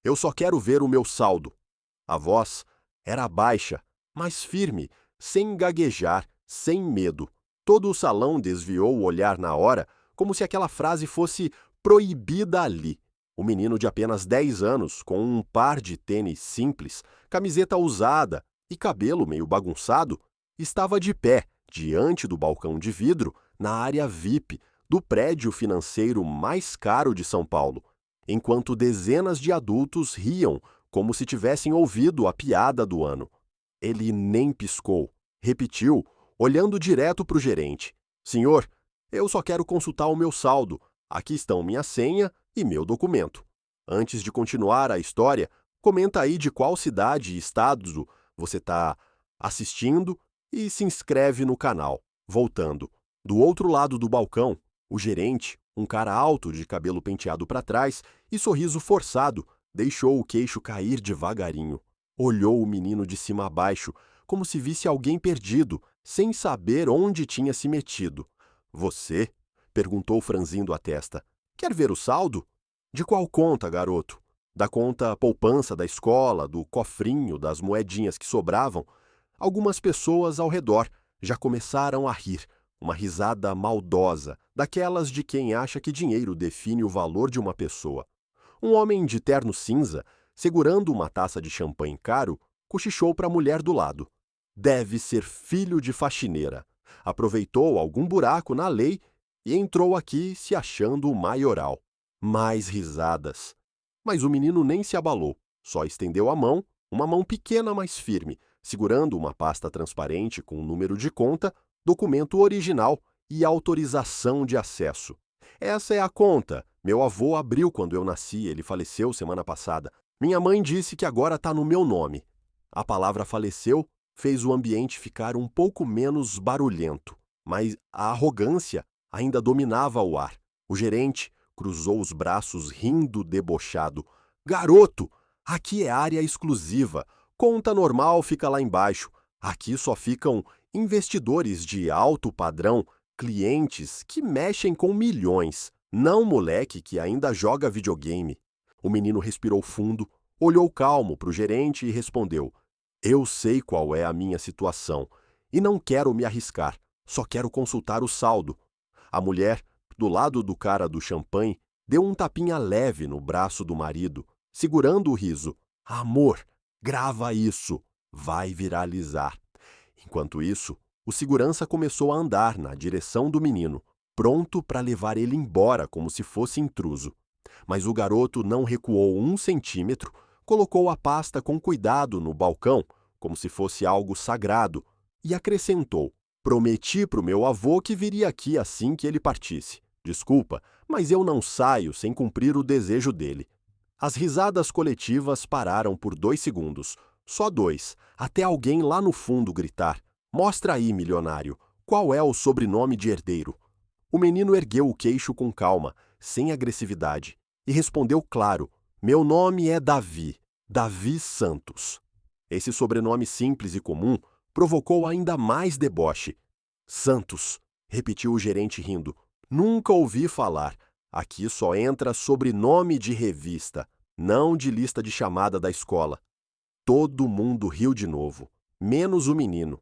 Eu só quero ver o meu saldo. A voz era baixa, mas firme, sem gaguejar, sem medo. Todo o salão desviou o olhar na hora, como se aquela frase fosse proibida ali. O menino de apenas 10 anos, com um par de tênis simples, camiseta usada e cabelo meio bagunçado, estava de pé, diante do balcão de vidro, na área VIP do prédio financeiro mais caro de São Paulo, enquanto dezenas de adultos riam como se tivessem ouvido a piada do ano. Ele nem piscou, repetiu, olhando direto para o gerente. Senhor, eu só quero consultar o meu saldo. Aqui estão minha senha e meu documento. Antes de continuar a história, comenta aí de qual cidade e estado você está assistindo e se inscreve no canal. Voltando. Do outro lado do balcão, o gerente, um cara alto de cabelo penteado para trás e sorriso forçado, deixou o queixo cair devagarinho. Olhou o menino de cima a baixo, como se visse alguém perdido, sem saber onde tinha se metido. Você? Perguntou franzindo a testa. Quer ver o saldo? De qual conta, garoto? Da conta poupança da escola, do cofrinho, das moedinhas que sobravam? Algumas pessoas ao redor já começaram a rir, uma risada maldosa, daquelas de quem acha que dinheiro define o valor de uma pessoa. Um homem de terno cinza, segurando uma taça de champanhe caro, cochichou para a mulher do lado. Deve ser filho de faxineira. Aproveitou algum buraco na lei e entrou aqui se achando o maioral. Mais risadas. Mas o menino nem se abalou, só estendeu a mão, uma mão pequena, mas firme, segurando uma pasta transparente com o número de conta, documento original e autorização de acesso. Essa é a conta. Meu avô abriu quando eu nasci, ele faleceu semana passada. Minha mãe disse que agora está no meu nome. A palavra faleceu fez o ambiente ficar um pouco menos barulhento, mas a arrogância ainda dominava o ar. O gerente cruzou os braços rindo debochado. Garoto, aqui é área exclusiva. Conta normal fica lá embaixo. Aqui só ficam investidores de alto padrão, clientes que mexem com milhões, não moleque que ainda joga videogame. O menino respirou fundo, olhou calmo para o gerente e respondeu: Eu sei qual é a minha situação e não quero me arriscar, só quero consultar o saldo. A mulher, do lado do cara do champanhe, deu um tapinha leve no braço do marido, segurando o riso. Amor, grava isso, vai viralizar. Enquanto isso, o segurança começou a andar na direção do menino, pronto para levar ele embora como se fosse intruso. Mas o garoto não recuou 1 centímetro, colocou a pasta com cuidado no balcão, como se fosse algo sagrado, e acrescentou: Prometi para o meu avô que viria aqui assim que ele partisse. Desculpa, mas eu não saio sem cumprir o desejo dele. As risadas coletivas pararam por 2 segundos, só 2, até alguém lá no fundo gritar: Mostra aí, milionário, qual é o sobrenome de herdeiro? O menino ergueu o queixo com calma, sem agressividade, e respondeu claro: Meu nome é Davi, Davi Santos. Esse sobrenome simples e comum provocou ainda mais deboche. Santos, repetiu o gerente rindo. Nunca ouvi falar. Aqui só entra sobrenome de revista, não de lista de chamada da escola. Todo mundo riu de novo, menos o menino.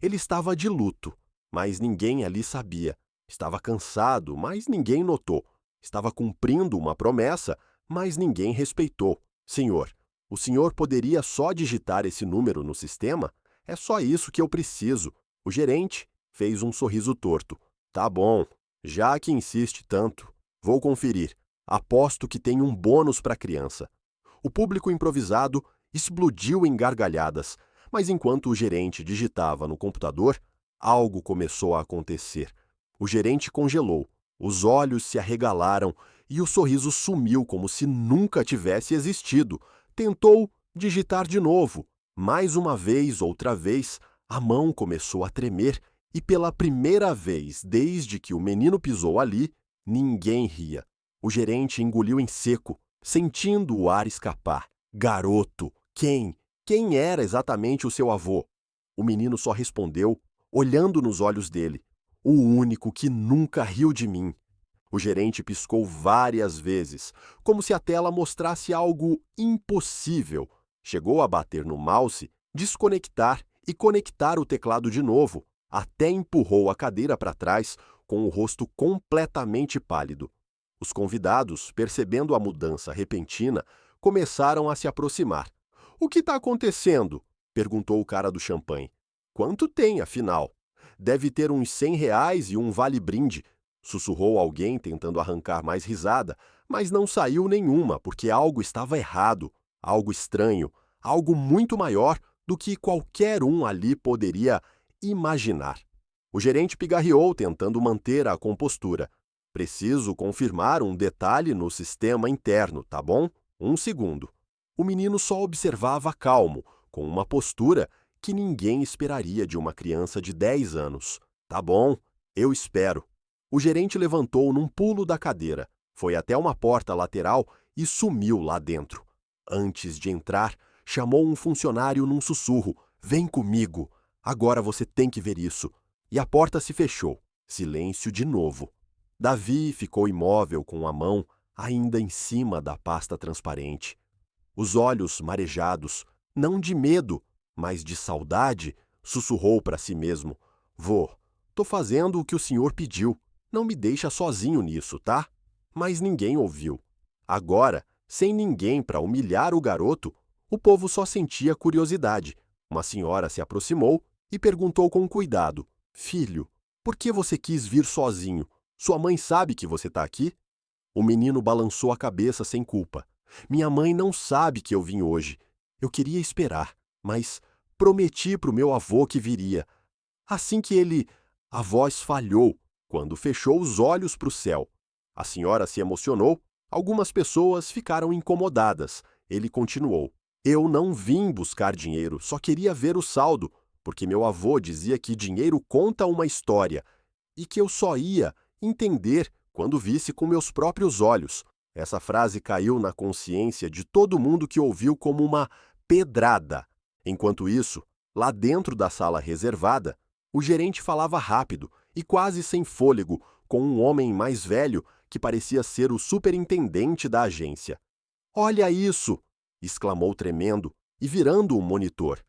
Ele estava de luto, mas ninguém ali sabia. Estava cansado, mas ninguém notou. Estava cumprindo uma promessa, mas ninguém respeitou. Senhor, o senhor poderia só digitar esse número no sistema? É só isso que eu preciso. O gerente fez um sorriso torto. Tá bom, já que insiste tanto, vou conferir. Aposto que tem um bônus para a criança. O público improvisado explodiu em gargalhadas, mas enquanto o gerente digitava no computador, algo começou a acontecer. O gerente congelou, os olhos se arregalaram e o sorriso sumiu como se nunca tivesse existido. Tentou digitar de novo. Mais uma vez, outra vez, a mão começou a tremer e pela primeira vez desde que o menino pisou ali, ninguém ria. O gerente engoliu em seco, sentindo o ar escapar. Garoto, quem? Quem era exatamente o seu avô? O menino só respondeu, olhando nos olhos dele: O único que nunca riu de mim. O gerente piscou várias vezes, como se a tela mostrasse algo impossível. Chegou a bater no mouse, desconectar e conectar o teclado de novo, até empurrou a cadeira para trás com o rosto completamente pálido. Os convidados, percebendo a mudança repentina, começaram a se aproximar. "O que está acontecendo?" perguntou o cara do champanhe. "Quanto tem, afinal?" "Deve ter uns R$ 100 e um vale-brinde", sussurrou alguém tentando arrancar mais risada, mas não saiu nenhuma, porque algo estava errado, algo estranho, algo muito maior do que qualquer um ali poderia imaginar. O gerente pigarreou tentando manter a compostura. "Preciso confirmar um detalhe no sistema interno, tá bom? 1 segundo." O menino só observava calmo, com uma postura que ninguém esperaria de uma criança de 10 anos. "Tá bom, eu espero." O gerente levantou num pulo da cadeira, foi até uma porta lateral e sumiu lá dentro. Antes de entrar, chamou um funcionário num sussurro: "Vem comigo, agora você tem que ver isso." E a porta se fechou. Silêncio de novo. Davi ficou imóvel com a mão ainda em cima da pasta transparente. Os olhos marejados, não de medo, mas de saudade, sussurrou para si mesmo: "Vô, tô fazendo o que o senhor pediu. Não me deixa sozinho nisso, tá?" Mas ninguém ouviu. Agora, sem ninguém para humilhar o garoto, o povo só sentia curiosidade. Uma senhora se aproximou e perguntou com cuidado: "Filho, por que você quis vir sozinho? Sua mãe sabe que você está aqui?" O menino balançou a cabeça sem culpa. "Minha mãe não sabe que eu vim hoje. Eu queria esperar, mas prometi para o meu avô que viria. Assim que ele..." A voz falhou quando fechou os olhos para o céu. A senhora se emocionou. Algumas pessoas ficaram incomodadas. Ele continuou: "Eu não vim buscar dinheiro, só queria ver o saldo, porque meu avô dizia que dinheiro conta uma história e que eu só ia entender quando visse com meus próprios olhos." Essa frase caiu na consciência de todo mundo que ouviu como uma pedrada. Enquanto isso, lá dentro da sala reservada, o gerente falava rápido e quase sem fôlego com um homem mais velho que parecia ser o superintendente da agência. "Olha isso!" exclamou tremendo e virando o monitor.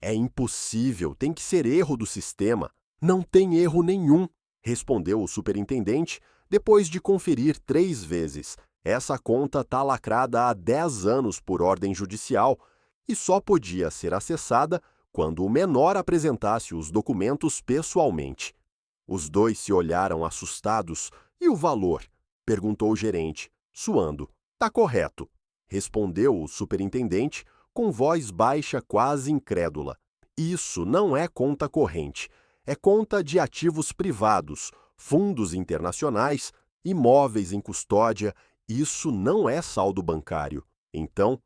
"É impossível, tem que ser erro do sistema." "Não tem erro nenhum", respondeu o superintendente depois de conferir 3 vezes. "Essa conta está lacrada há 10 anos por ordem judicial e só podia ser acessada quando o menor apresentasse os documentos pessoalmente." Os dois se olharam assustados. "E o valor?" perguntou o gerente, suando. "Tá correto", respondeu o superintendente com voz baixa quase incrédula. "Isso não é conta corrente. É conta de ativos privados, fundos internacionais, imóveis em custódia. Isso não é saldo bancário. Então,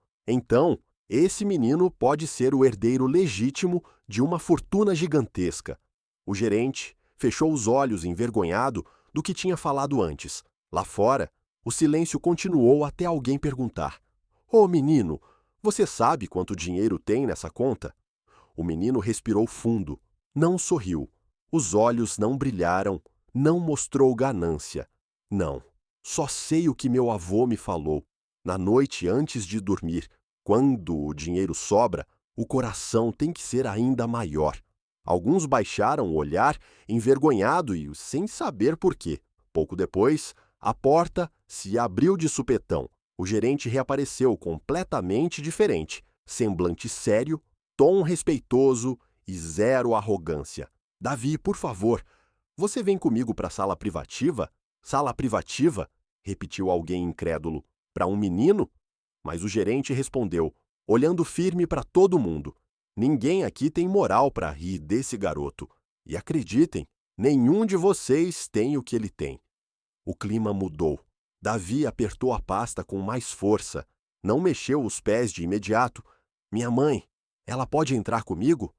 esse menino pode ser o herdeiro legítimo de uma fortuna gigantesca." O gerente fechou os olhos envergonhado do que tinha falado antes. Lá fora, o silêncio continuou até alguém perguntar: "Ô menino, você sabe quanto dinheiro tem nessa conta?" O menino respirou fundo, não sorriu. Os olhos não brilharam, não mostrou ganância. "Não, só sei o que meu avô me falou. Na noite antes de dormir, quando o dinheiro sobra, o coração tem que ser ainda maior." Alguns baixaram o olhar, envergonhado e sem saber por quê. Pouco depois, a porta se abriu de supetão. O gerente reapareceu completamente diferente, semblante sério, tom respeitoso e zero arrogância. "Davi, por favor, você vem comigo para a sala privativa?" "Sala privativa?" repetiu alguém incrédulo. "Para um menino?" Mas o gerente respondeu, olhando firme para todo mundo: "Ninguém aqui tem moral para rir desse garoto. E acreditem, nenhum de vocês tem o que ele tem." O clima mudou. Davi apertou a pasta com mais força. Não mexeu os pés de imediato. "Minha mãe, ela pode entrar comigo?"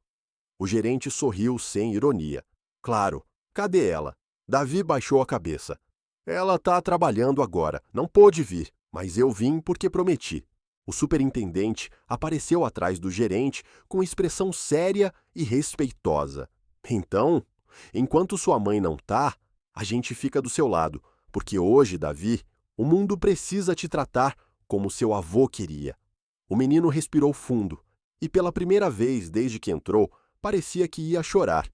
O gerente sorriu sem ironia. "Claro, cadê ela?" Davi baixou a cabeça. "Ela está trabalhando agora, não pôde vir, mas eu vim porque prometi." O superintendente apareceu atrás do gerente com expressão séria e respeitosa. "Então, enquanto sua mãe não tá, a gente fica do seu lado. Porque hoje, Davi, o mundo precisa te tratar como seu avô queria. O menino respirou fundo e, pela primeira vez desde que entrou, parecia que ia chorar.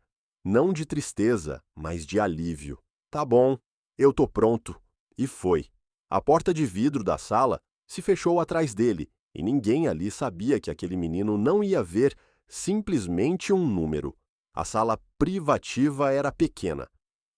Não de tristeza, mas de alívio. Tá bom, eu tô pronto. E foi. A porta de vidro da sala se fechou atrás dele e ninguém ali sabia que aquele menino não ia ver simplesmente um número. A sala privativa era pequena,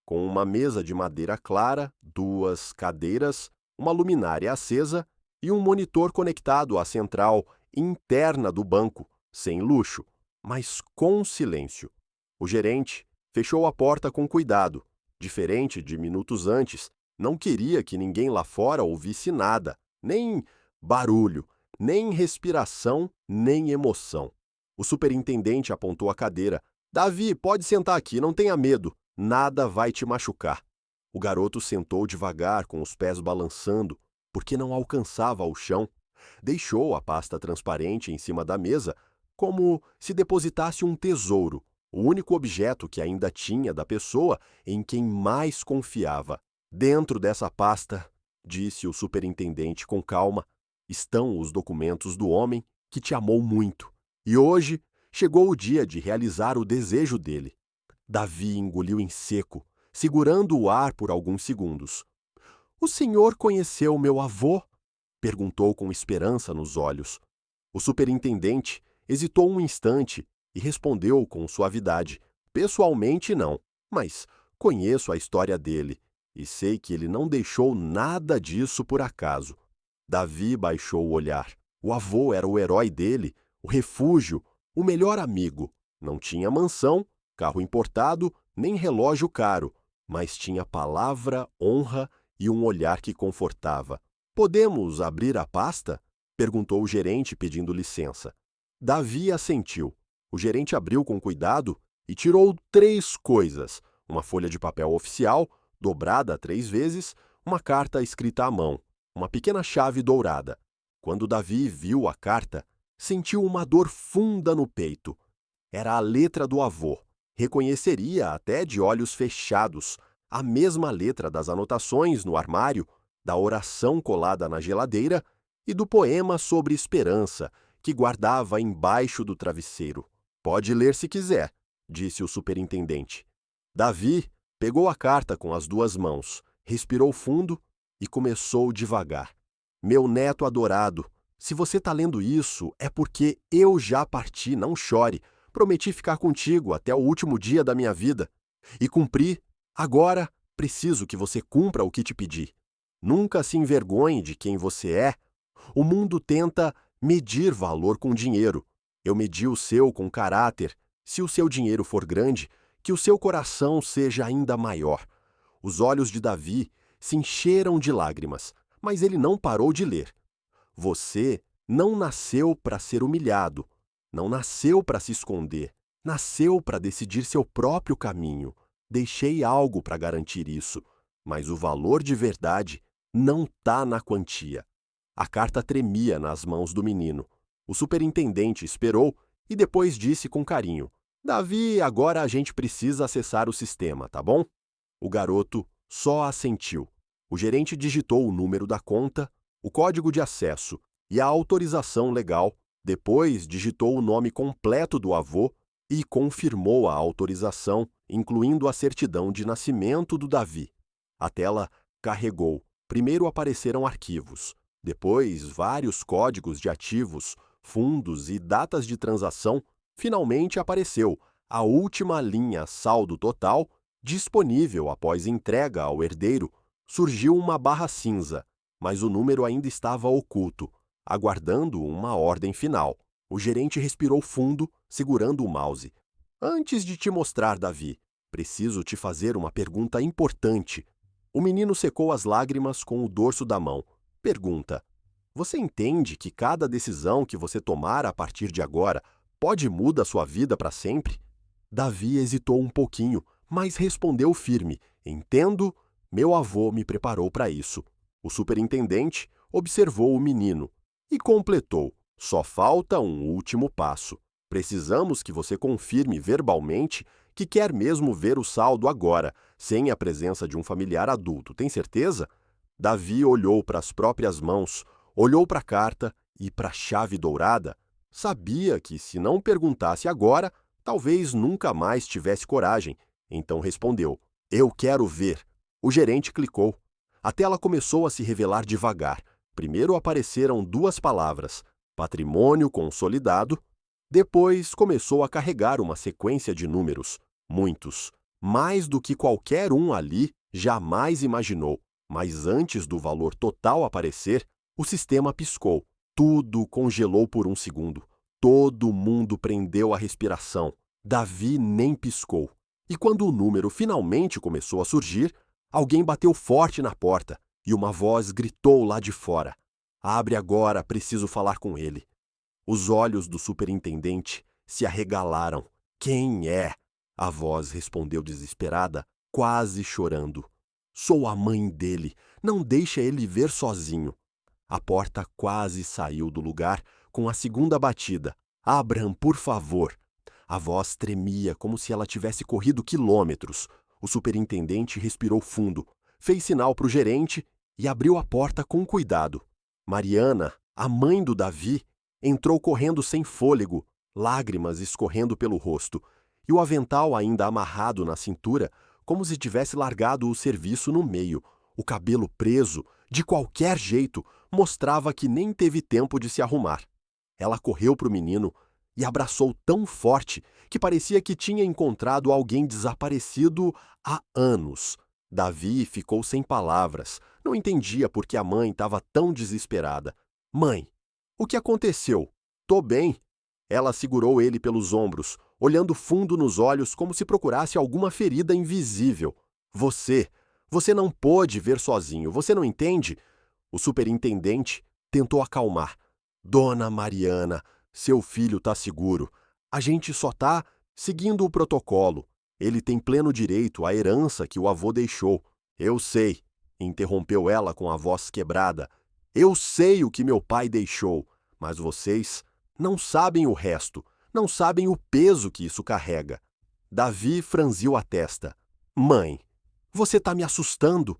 com uma mesa de madeira clara, 2 cadeiras, uma luminária acesa e um monitor conectado à central interna do banco, sem luxo, mas com silêncio. O gerente fechou a porta com cuidado. Diferente de minutos antes, não queria que ninguém lá fora ouvisse nada, nem barulho, nem respiração, nem emoção. O superintendente apontou a cadeira. Davi, pode sentar aqui, não tenha medo. Nada vai te machucar. O garoto sentou devagar, com os pés balançando, porque não alcançava o chão. Deixou a pasta transparente em cima da mesa, como se depositasse um tesouro, o único objeto que ainda tinha da pessoa em quem mais confiava. Dentro dessa pasta, disse o superintendente com calma, estão os documentos do homem que te amou muito. E hoje chegou o dia de realizar o desejo dele. Davi engoliu em seco, segurando o ar por alguns segundos. O senhor conheceu meu avô? Perguntou com esperança nos olhos. O superintendente hesitou um instante e respondeu com suavidade. Pessoalmente, não, mas conheço a história dele e sei que ele não deixou nada disso por acaso. Davi baixou o olhar. O avô era o herói dele, o refúgio, o melhor amigo. Não tinha mansão, carro importado, nem relógio caro, mas tinha palavra, honra e um olhar que confortava. Podemos abrir a pasta? Perguntou o gerente pedindo licença. Davi assentiu. O gerente abriu com cuidado e tirou 3 coisas: uma folha de papel oficial, dobrada 3 vezes, uma carta escrita à mão, uma pequena chave dourada. Quando Davi viu a carta, sentiu uma dor funda no peito. Era a letra do avô. Reconheceria até de olhos fechados, a mesma letra das anotações no armário, da oração colada na geladeira e do poema sobre esperança que guardava embaixo do travesseiro. Pode ler se quiser, disse o superintendente. Davi pegou a carta com as 2 mãos, respirou fundo e começou devagar. Meu neto adorado, se você está lendo isso, é porque eu já parti, não chore. Prometi ficar contigo até o último dia da minha vida. E cumpri. Agora, preciso que você cumpra o que te pedi. Nunca se envergonhe de quem você é. O mundo tenta medir valor com dinheiro. Eu medi o seu com caráter. Se o seu dinheiro for grande, que o seu coração seja ainda maior. Os olhos de Davi se encheram de lágrimas, mas ele não parou de ler. Você não nasceu para ser humilhado. Não nasceu para se esconder, nasceu para decidir seu próprio caminho. Deixei algo para garantir isso, mas o valor de verdade não está na quantia. A carta tremia nas mãos do menino. O superintendente esperou e depois disse com carinho: Davi, agora a gente precisa acessar o sistema, tá bom? O garoto só assentiu. O gerente digitou o número da conta, o código de acesso e a autorização legal. Depois, digitou o nome completo do avô e confirmou a autorização, incluindo a certidão de nascimento do Davi. A tela carregou. Primeiro apareceram arquivos, depois vários códigos de ativos, fundos e datas de transação. Finalmente apareceu a última linha saldo total, disponível após entrega ao herdeiro. Surgiu uma barra cinza, mas o número ainda estava oculto, aguardando uma ordem final. O gerente respirou fundo, segurando o mouse. Antes de te mostrar, Davi, preciso te fazer uma pergunta importante. O menino secou as lágrimas com o dorso da mão. Pergunta: você entende que cada decisão que você tomar a partir de agora pode mudar sua vida para sempre? Davi hesitou um pouquinho, mas respondeu firme: entendo, meu avô me preparou para isso. O superintendente observou o menino e completou: só falta um último passo. Precisamos que você confirme verbalmente que quer mesmo ver o saldo agora, sem a presença de um familiar adulto. Tem certeza? Davi olhou para as próprias mãos, olhou para a carta e para a chave dourada. Sabia que, se não perguntasse agora, talvez nunca mais tivesse coragem. Então respondeu: "Eu quero ver." O gerente clicou. A tela começou a se revelar devagar. Primeiro apareceram duas palavras: patrimônio consolidado. Depois começou a carregar uma sequência de números. Muitos. Mais do que qualquer um ali jamais imaginou. Mas antes do valor total aparecer, o sistema piscou. Tudo congelou por um segundo. Todo mundo prendeu a respiração. Davi nem piscou. E quando o número finalmente começou a surgir, alguém bateu forte na porta e uma voz gritou lá de fora: "Abre agora, preciso falar com ele." Os olhos do superintendente se arregalaram. "Quem é?" A voz respondeu desesperada, quase chorando. "Sou a mãe dele. Não deixa ele ver sozinho." A porta quase saiu do lugar com a segunda batida. "Abraham, por favor." A voz tremia como se ela tivesse corrido quilômetros. O superintendente respirou fundo, fez sinal para o gerente e abriu a porta com cuidado. Mariana, a mãe do Davi, entrou correndo sem fôlego, lágrimas escorrendo pelo rosto, e o avental ainda amarrado na cintura, como se tivesse largado o serviço no meio. O cabelo preso, de qualquer jeito, mostrava que nem teve tempo de se arrumar. Ela correu para o menino e abraçou tão forte que parecia que tinha encontrado alguém desaparecido há anos. Davi ficou sem palavras. Não entendia por que a mãe estava tão desesperada. "Mãe, o que aconteceu?" "Tô bem." Ela segurou ele pelos ombros, olhando fundo nos olhos como se procurasse alguma ferida invisível. Você não pôde ver sozinho, você não entende?" O superintendente tentou acalmar. "Dona Mariana, seu filho está seguro. A gente só está seguindo o protocolo. Ele tem pleno direito à herança que o avô deixou." "Eu sei", interrompeu ela com a voz quebrada. "Eu sei o que meu pai deixou, mas vocês não sabem o resto, não sabem o peso que isso carrega." Davi franziu a testa. "Mãe, você está me assustando."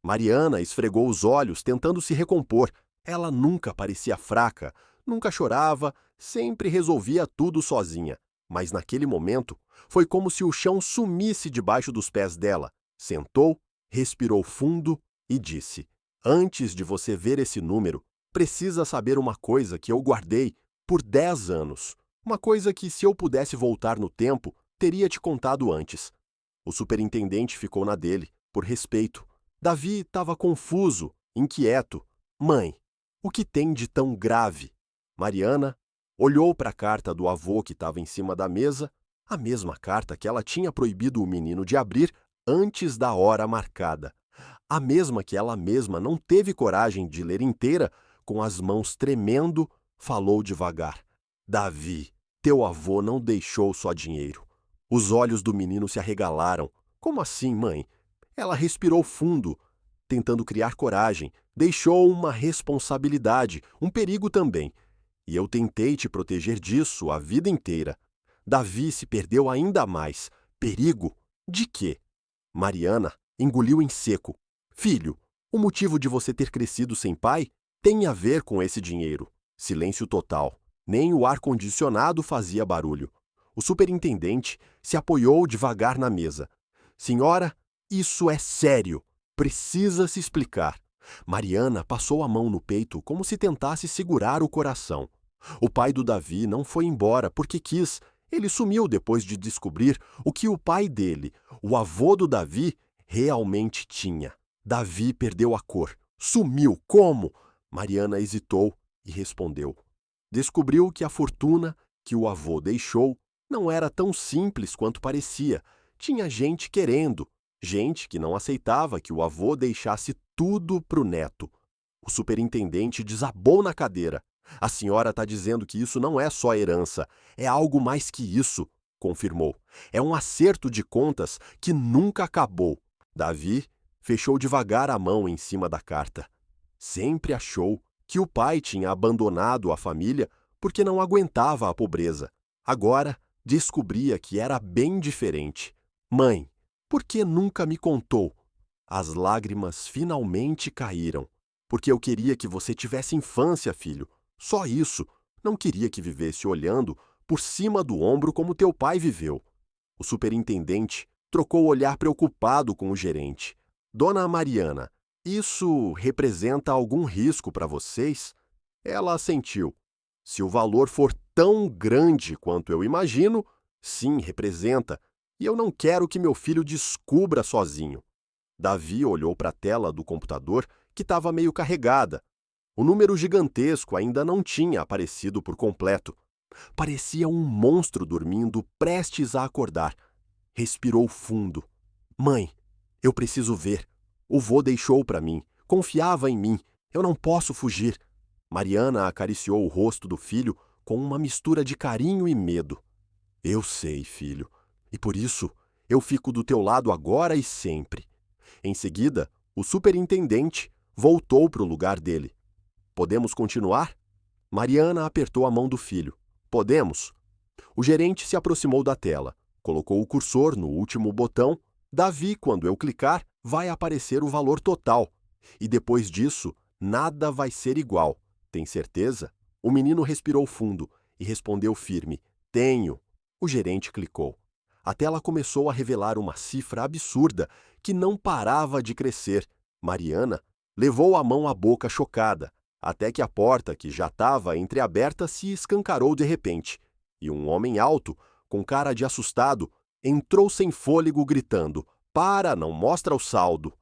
Mariana esfregou os olhos, tentando se recompor. Ela nunca parecia fraca, nunca chorava, sempre resolvia tudo sozinha. Mas naquele momento, foi como se o chão sumisse debaixo dos pés dela. Sentou, respirou fundo e disse: "Antes de você ver esse número, precisa saber uma coisa que eu guardei por 10 anos. Uma coisa que, se eu pudesse voltar no tempo, teria te contado antes." O superintendente ficou na dele, por respeito. Davi estava confuso, inquieto. "Mãe, o que tem de tão grave?" Mariana olhou para a carta do avô que estava em cima da mesa, a mesma carta que ela tinha proibido o menino de abrir antes da hora marcada. A mesma que ela mesma não teve coragem de ler inteira, com as mãos tremendo, falou devagar: "Davi, teu avô não deixou só dinheiro." Os olhos do menino se arregalaram. "Como assim, mãe?" Ela respirou fundo, tentando criar coragem. "Deixou uma responsabilidade, um perigo também. E eu tentei te proteger disso a vida inteira." Davi se perdeu ainda mais. "Perigo? De quê?" Mariana engoliu em seco. "Filho, o motivo de você ter crescido sem pai tem a ver com esse dinheiro." Silêncio total. Nem o ar-condicionado fazia barulho. O superintendente se apoiou devagar na mesa. "Senhora, isso é sério. Precisa se explicar." Mariana passou a mão no peito como se tentasse segurar o coração. O pai do Davi não foi embora porque quis. Ele sumiu depois de descobrir o que o pai dele, o avô do Davi, realmente tinha. Davi perdeu a cor. "Sumiu? Como?" Mariana hesitou e respondeu. "Descobriu que a fortuna que o avô deixou não era tão simples quanto parecia. Tinha gente querendo, gente que não aceitava que o avô deixasse tudo para o neto." O superintendente desabou na cadeira. "A senhora está dizendo que isso não é só herança, é algo mais que isso", confirmou. "É um acerto de contas que nunca acabou." Davi fechou devagar a mão em cima da carta. Sempre achou que o pai tinha abandonado a família porque não aguentava a pobreza. Agora, Descobria que era bem diferente. Mãe, por que nunca me contou? As lágrimas finalmente caíram. Porque eu queria que você tivesse infância, filho. Só isso. Não queria que vivesse olhando por cima do ombro como teu pai viveu. O superintendente trocou o olhar preocupado com o gerente. Dona Mariana, isso representa algum risco para vocês? Ela assentiu. Se o valor for tão grande quanto eu imagino, sim, representa. E eu não quero que meu filho descubra sozinho. Davi olhou para a tela do computador, que estava meio carregada. O número gigantesco ainda não tinha aparecido por completo. Parecia um monstro dormindo, prestes a acordar. Respirou fundo. Mãe, eu preciso ver. O vô deixou para mim. Confiava em mim. Eu não posso fugir. Mariana acariciou o rosto do filho com uma mistura de carinho e medo. Eu sei, filho. E por isso, eu fico do teu lado agora e sempre. Em seguida, o superintendente voltou para o lugar dele. Podemos continuar? Mariana apertou a mão do filho. Podemos? O gerente se aproximou da tela, colocou o cursor no último botão. Davi, quando eu clicar, vai aparecer o valor total. E depois disso, nada vai ser igual. Tem certeza? O menino respirou fundo e respondeu firme: Tenho. O gerente clicou. A tela começou a revelar uma cifra absurda que não parava de crescer. Mariana levou a mão à boca chocada, até que a porta, que já estava entreaberta, se escancarou de repente. E um homem alto, com cara de assustado, entrou sem fôlego gritando: Para, não mostra o saldo.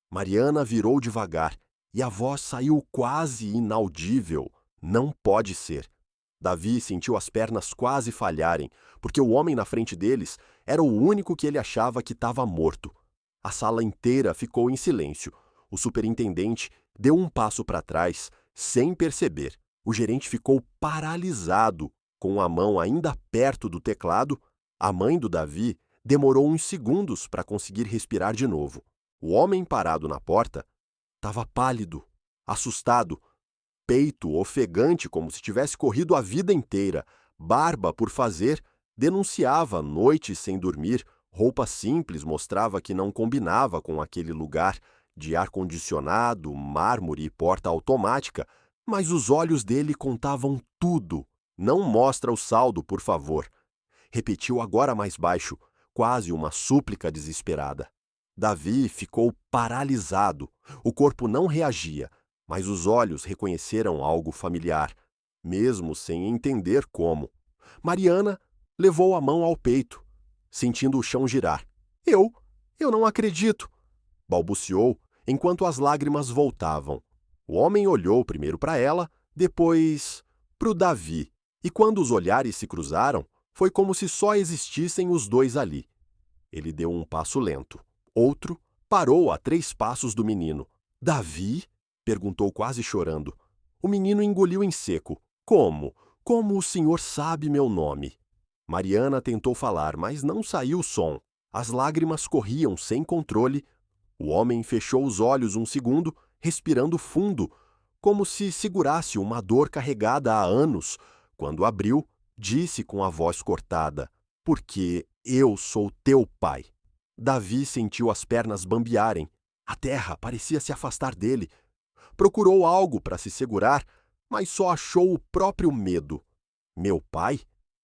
Mariana virou devagar e a voz saiu quase inaudível. Não pode ser. Davi sentiu as pernas quase falharem, porque o homem na frente deles era o único que ele achava que estava morto. A sala inteira ficou em silêncio. O superintendente deu um passo para trás, sem perceber. O gerente ficou paralisado, com a mão ainda perto do teclado. A mãe do Davi demorou uns segundos para conseguir respirar de novo. O homem parado na porta estava pálido, assustado, peito ofegante como se tivesse corrido a vida inteira, barba por fazer, denunciava noites sem dormir, roupa simples mostrava que não combinava com aquele lugar de ar-condicionado, mármore e porta automática, mas os olhos dele contavam tudo. Não mostra o saldo, por favor. Repetiu agora mais baixo, quase uma súplica desesperada. Davi ficou paralisado. O corpo não reagia, mas os olhos reconheceram algo familiar, mesmo sem entender como. Mariana levou a mão ao peito, sentindo o chão girar. Eu não acredito, balbuciou, enquanto as lágrimas voltavam. O homem olhou primeiro para ela, depois para o Davi, e quando os olhares se cruzaram, foi como se só existissem os dois ali. Ele deu um passo lento. Outro parou a 3 passos do menino. Davi? Perguntou quase chorando. O menino engoliu em seco. Como? Como o senhor sabe meu nome? Mariana tentou falar, mas não saiu som. As lágrimas corriam sem controle. O homem fechou os olhos um segundo, respirando fundo, como se segurasse uma dor carregada há anos. Quando abriu, disse com a voz cortada: Porque eu sou teu pai. Davi sentiu as pernas bambearem. A terra parecia se afastar dele. Procurou algo para se segurar, mas só achou o próprio medo. Meu pai?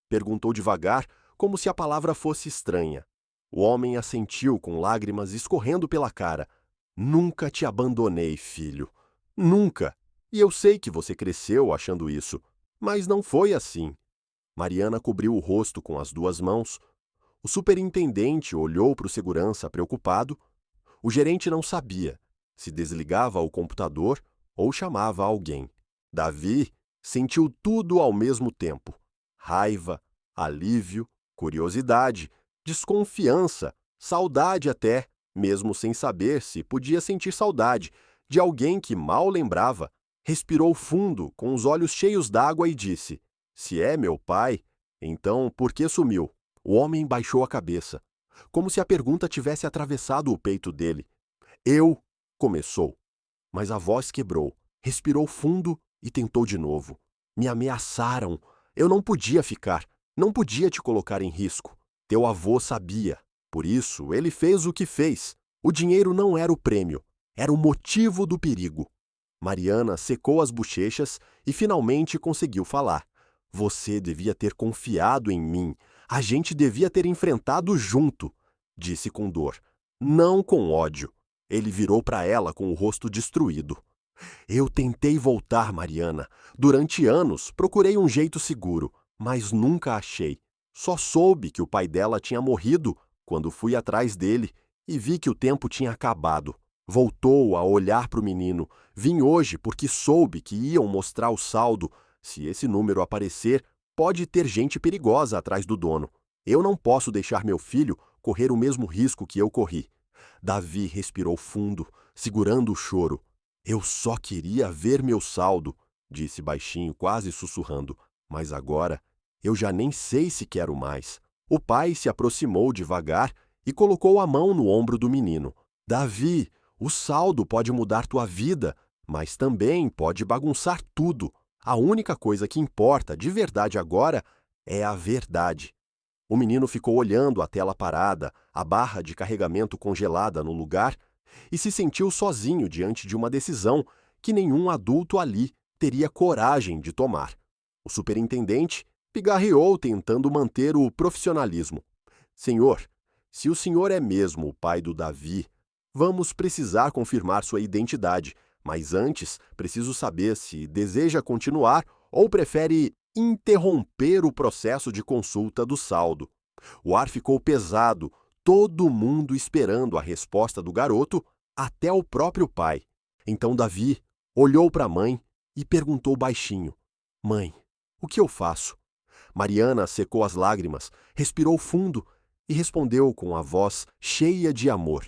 Perguntou devagar, como se a palavra fosse estranha. O homem assentiu com lágrimas escorrendo pela cara. Nunca te abandonei, filho. Nunca. E eu sei que você cresceu achando isso, mas não foi assim. Mariana cobriu o rosto com as 2 mãos. O superintendente olhou para o segurança preocupado. O gerente não sabia se desligava o computador ou chamava alguém. Davi sentiu tudo ao mesmo tempo: raiva, alívio, curiosidade, desconfiança, saudade até, mesmo sem saber se podia sentir saudade, de alguém que mal lembrava. Respirou fundo, com os olhos cheios d'água e disse: Se é meu pai, então por que sumiu? O homem baixou a cabeça, como se a pergunta tivesse atravessado o peito dele. Eu, começou, mas a voz quebrou. Respirou fundo e tentou de novo. Me ameaçaram. Eu não podia ficar. Não podia te colocar em risco. Teu avô sabia. Por isso, ele fez o que fez. O dinheiro não era o prêmio, era o motivo do perigo. Mariana secou as bochechas e finalmente conseguiu falar. Você devia ter confiado em mim. A gente devia ter enfrentado junto, disse com dor. Não com ódio. Ele virou para ela com o rosto destruído. Eu tentei voltar, Mariana. Durante anos, procurei um jeito seguro, mas nunca achei. Só soube que o pai dela tinha morrido quando fui atrás dele e vi que o tempo tinha acabado. Voltou a olhar para o menino. Vim hoje porque soube que iam mostrar o saldo. Se esse número aparecer, pode ter gente perigosa atrás do dono. Eu não posso deixar meu filho correr o mesmo risco que eu corri. Davi respirou fundo, segurando o choro. Eu só queria ver meu saldo, disse baixinho, quase sussurrando. Mas agora eu já nem sei se quero mais. O pai se aproximou devagar e colocou a mão no ombro do menino. Davi, o saldo pode mudar tua vida, mas também pode bagunçar tudo. A única coisa que importa de verdade agora é a verdade. O menino ficou olhando a tela parada, a barra de carregamento congelada no lugar, e se sentiu sozinho diante de uma decisão que nenhum adulto ali teria coragem de tomar. O superintendente pigarreou tentando manter o profissionalismo. Senhor, se o senhor é mesmo o pai do Davi, vamos precisar confirmar sua identidade, mas antes preciso saber se deseja continuar ou prefere interromper o processo de consulta do saldo. O ar ficou pesado, todo mundo esperando a resposta do garoto, até o próprio pai. Então Davi olhou para a mãe e perguntou baixinho: Mãe, o que eu faço? Mariana secou as lágrimas, respirou fundo e respondeu com a voz cheia de amor: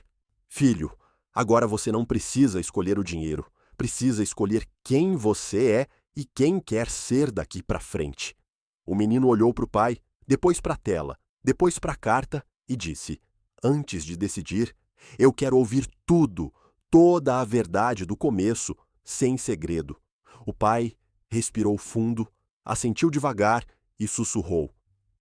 Filho, agora você não precisa escolher o dinheiro, precisa escolher quem você é e quem quer ser daqui para frente. O menino olhou para o pai, depois para a tela, depois para a carta e disse: Antes de decidir, eu quero ouvir tudo, toda a verdade do começo, sem segredo. O pai respirou fundo, assentiu devagar e sussurrou: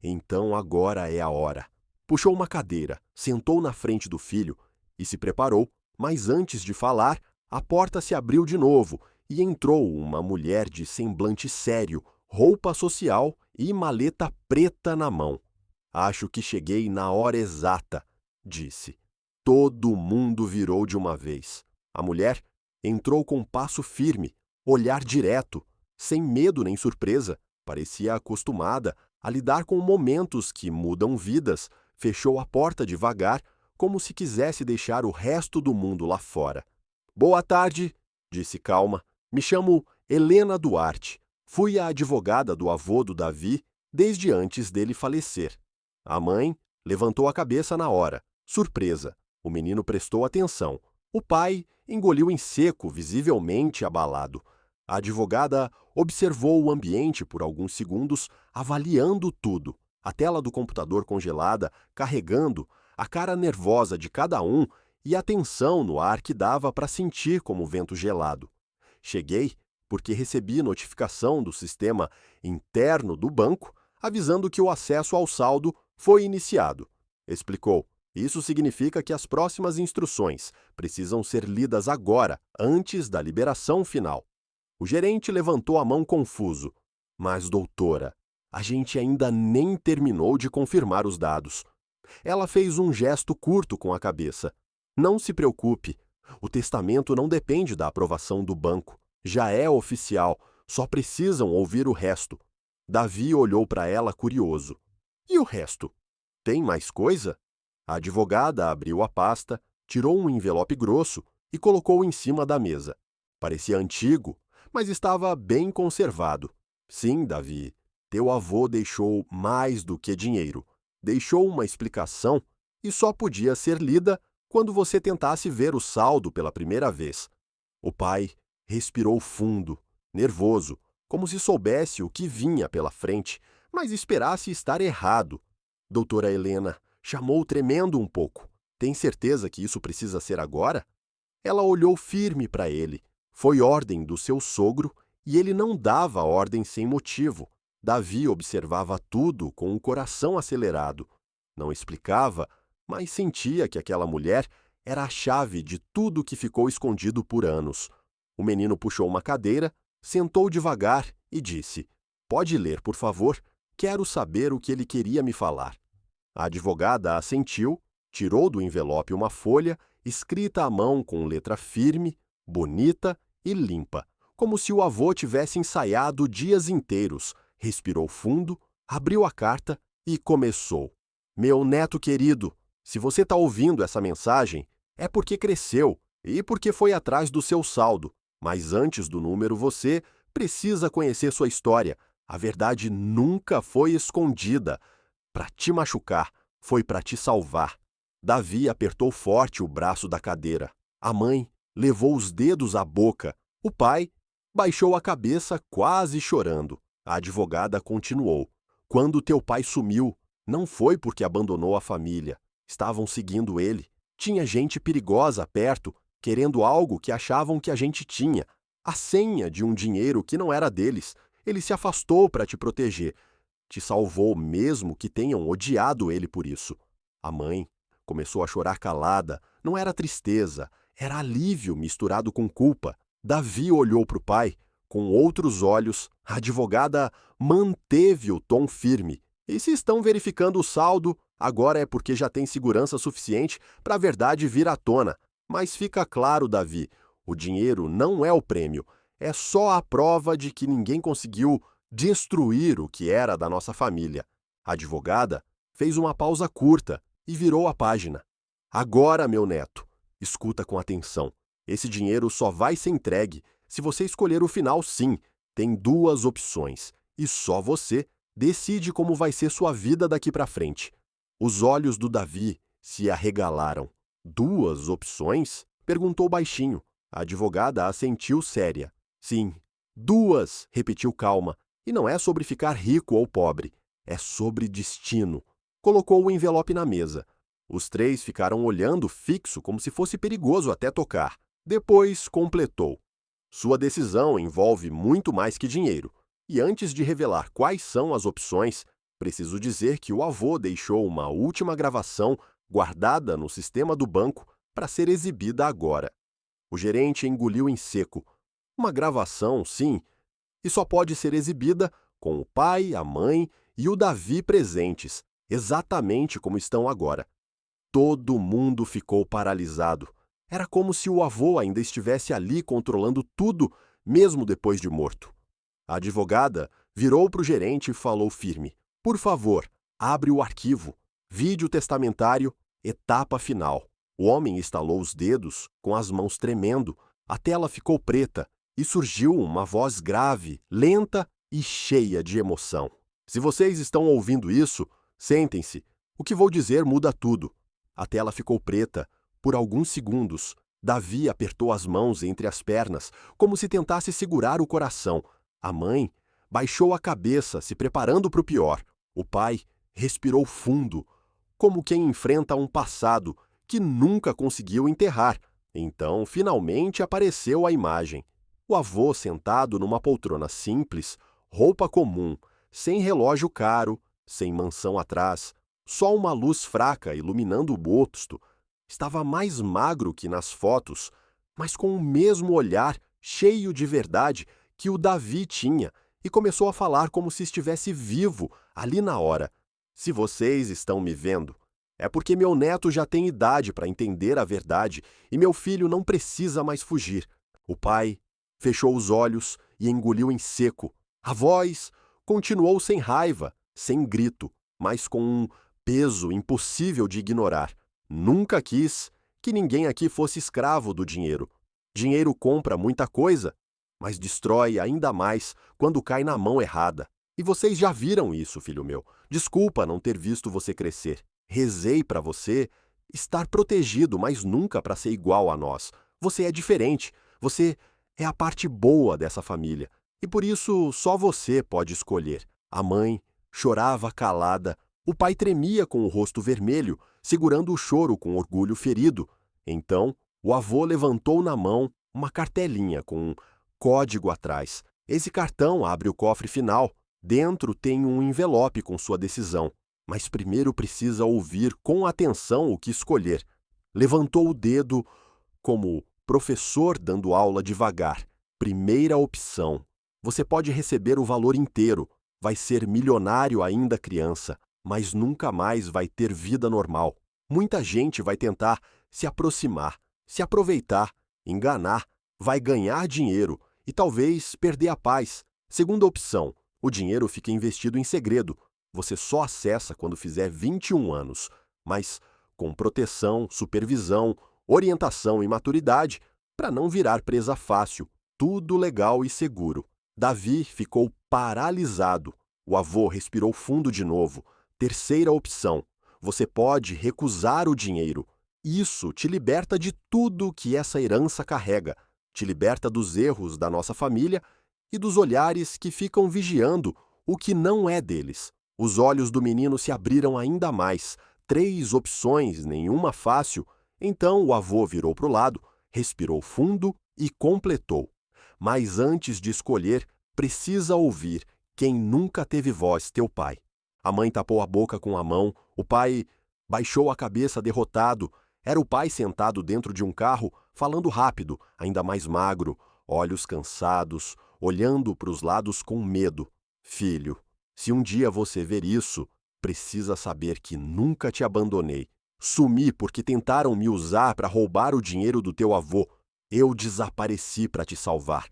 Então agora é a hora. Puxou uma cadeira, sentou na frente do filho e se preparou, mas antes de falar, a porta se abriu de novo e entrou uma mulher de semblante sério, roupa social e maleta preta na mão. Acho que cheguei na hora exata, disse. Todo mundo virou de uma vez. A mulher entrou com passo firme, olhar direto, sem medo nem surpresa. Parecia acostumada a lidar com momentos que mudam vidas. Fechou a porta devagar, como se quisesse deixar o resto do mundo lá fora. Boa tarde, disse calma. Me chamo Helena Duarte. Fui a advogada do avô do Davi desde antes dele falecer. A mãe levantou a cabeça na hora, surpresa. O menino prestou atenção. O pai engoliu em seco, visivelmente abalado. A advogada observou o ambiente por alguns segundos, avaliando tudo. A tela do computador congelada, carregando, a cara nervosa de cada um e a tensão no ar que dava para sentir como vento gelado. Cheguei porque recebi notificação do sistema interno do banco avisando que o acesso ao saldo foi iniciado. Explicou. Isso significa que as próximas instruções precisam ser lidas agora, antes da liberação final. O gerente levantou a mão confuso. Mas, doutora, a gente ainda nem terminou de confirmar os dados. Ela fez um gesto curto com a cabeça. Não se preocupe. O testamento não depende da aprovação do banco. Já é oficial, só precisam ouvir o resto. Davi olhou para ela curioso. E o resto? Tem mais coisa? A advogada abriu a pasta, tirou um envelope grosso e colocou em cima da mesa. Parecia antigo, mas estava bem conservado. Sim, Davi, teu avô deixou mais do que dinheiro. Deixou uma explicação e só podia ser lida quando você tentasse ver o saldo pela primeira vez. O pai respirou fundo, nervoso, como se soubesse o que vinha pela frente, mas esperasse estar errado. Doutora Helena chamou tremendo um pouco. Tem certeza que isso precisa ser agora? Ela olhou firme para ele. Foi ordem do seu sogro e ele não dava ordem sem motivo. Davi observava tudo com o coração acelerado. Não explicava, mas sentia que aquela mulher era a chave de tudo que ficou escondido por anos. O menino puxou uma cadeira, sentou devagar e disse: "Pode ler, por favor? Quero saber o que ele queria me falar." A advogada assentiu, tirou do envelope uma folha, escrita à mão com letra firme, bonita e limpa, como se o avô tivesse ensaiado dias inteiros. Respirou fundo, abriu a carta e começou. "Meu neto querido, se você está ouvindo essa mensagem, é porque cresceu e porque foi atrás do seu saldo. Mas antes do número, você precisa conhecer sua história. A verdade nunca foi escondida. Para te machucar, foi para te salvar." Davi apertou forte o braço da cadeira. A mãe levou os dedos à boca. O pai baixou a cabeça, quase chorando. A advogada continuou: "Quando teu pai sumiu, não foi porque abandonou a família. Estavam seguindo ele. Tinha gente perigosa perto, querendo algo que achavam que a gente tinha. A senha de um dinheiro que não era deles. Ele se afastou para te proteger. Te salvou mesmo que tenham odiado ele por isso." A mãe começou a chorar calada. Não era tristeza, era alívio misturado com culpa. Davi olhou para o pai. Com outros olhos, a advogada manteve o tom firme. "E se estão verificando o saldo, agora é porque já tem segurança suficiente para a verdade vir à tona. Mas fica claro, Davi, o dinheiro não é o prêmio. É só a prova de que ninguém conseguiu destruir o que era da nossa família." A advogada fez uma pausa curta e virou a página. "Agora, meu neto, escuta com atenção. Esse dinheiro só vai ser entregue se você escolher o final, sim. Tem duas opções, e só você decide como vai ser sua vida daqui para frente." Os olhos do Davi se arregalaram. "Duas opções?" perguntou baixinho. A advogada assentiu séria. "Sim, duas", repetiu calma. "E não é sobre ficar rico ou pobre, é sobre destino." Colocou o envelope na mesa. Os três ficaram olhando fixo como se fosse perigoso até tocar. Depois completou: "Sua decisão envolve muito mais que dinheiro. E antes de revelar quais são as opções, preciso dizer que o avô deixou uma última gravação guardada no sistema do banco para ser exibida agora." O gerente engoliu em seco. Uma gravação, sim, e só pode ser exibida com o pai, a mãe e o Davi presentes, exatamente como estão agora. Todo mundo ficou paralisado. Era como se o avô ainda estivesse ali controlando tudo, mesmo depois de morto. A advogada virou para o gerente e falou firme: "Por favor, abre o arquivo. Vídeo testamentário, etapa final." O homem estalou os dedos, com as mãos tremendo. A tela ficou preta e surgiu uma voz grave, lenta e cheia de emoção. "Se vocês estão ouvindo isso, sentem-se. O que vou dizer muda tudo." A tela ficou preta. Por alguns segundos, Davi apertou as mãos entre as pernas, como se tentasse segurar o coração. A mãe baixou a cabeça, se preparando para o pior. O pai respirou fundo, como quem enfrenta um passado que nunca conseguiu enterrar. Então, finalmente apareceu a imagem. O avô sentado numa poltrona simples, roupa comum, sem relógio caro, sem mansão atrás, só uma luz fraca iluminando o rosto. Estava mais magro que nas fotos, mas com o mesmo olhar cheio de verdade que o Davi tinha, e começou a falar como se estivesse vivo ali na hora. "Se vocês estão me vendo, é porque meu neto já tem idade para entender a verdade e meu filho não precisa mais fugir." O pai fechou os olhos e engoliu em seco. A voz continuou sem raiva, sem grito, mas com um peso impossível de ignorar. "Nunca quis que ninguém aqui fosse escravo do dinheiro. Dinheiro compra muita coisa, mas destrói ainda mais quando cai na mão errada. E vocês já viram isso, filho meu. Desculpa não ter visto você crescer. Rezei para você estar protegido, mas nunca para ser igual a nós. Você é diferente. Você é a parte boa dessa família. E por isso só você pode escolher." A mãe chorava calada. O pai tremia com o rosto vermelho, segurando o choro com orgulho ferido. Então, o avô levantou na mão uma cartelinha com um código atrás. "Esse cartão abre o cofre final. Dentro tem um envelope com sua decisão, mas primeiro precisa ouvir com atenção o que escolher. Levantou o dedo como professor dando aula devagar. Primeira opção. Você pode receber o valor inteiro, vai ser milionário ainda criança, mas nunca mais vai ter vida normal. Muita gente vai tentar se aproximar, se aproveitar, enganar, vai ganhar dinheiro e talvez perder a paz. Segunda opção. O dinheiro fica investido em segredo. Você só acessa quando fizer 21 anos, mas com proteção, supervisão, orientação e maturidade, para não virar presa fácil. Tudo legal e seguro. Davi ficou paralisado. O avô respirou fundo de novo. Terceira opção. Você pode recusar o dinheiro. Isso te liberta de tudo que essa herança carrega. Te liberta dos erros da nossa família e dos olhares que ficam vigiando o que não é deles. Os olhos do menino se abriram ainda mais. 3 opções, nenhuma fácil. Então o avô virou para o lado, respirou fundo e completou. Mas antes de escolher, precisa ouvir quem nunca teve voz, teu pai. A mãe tapou a boca com a mão, o pai baixou a cabeça derrotado. Era o pai sentado dentro de um carro, falando rápido, ainda mais magro, olhos cansados, olhando para os lados com medo. Filho, se um dia você ver isso, precisa saber que nunca te abandonei. Sumi porque tentaram me usar para roubar o dinheiro do teu avô. Eu desapareci para te salvar.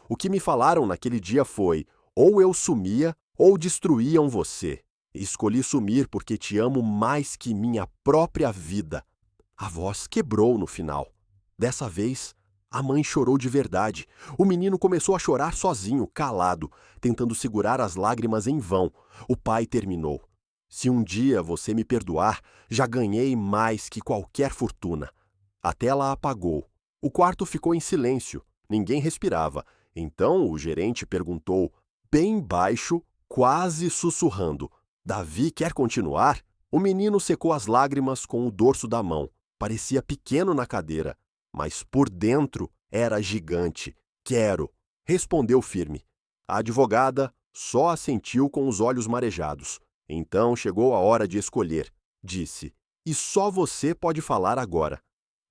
O que me falaram naquele dia foi: ou eu sumia, ou destruíam você. Escolhi sumir porque te amo mais que minha própria vida. A voz quebrou no final. Dessa vez, a mãe chorou de verdade. O menino começou a chorar sozinho, calado, tentando segurar as lágrimas em vão. O pai terminou: se um dia você me perdoar, já ganhei mais que qualquer fortuna. A tela apagou. O quarto ficou em silêncio. Ninguém respirava. Então o gerente perguntou, bem baixo, quase sussurrando: Davi quer continuar? O menino secou as lágrimas com o dorso da mão. Parecia pequeno na cadeira, mas por dentro era gigante. Quero, respondeu firme. A advogada só assentiu com os olhos marejados. Então chegou a hora de escolher. Disse: e só você pode falar agora.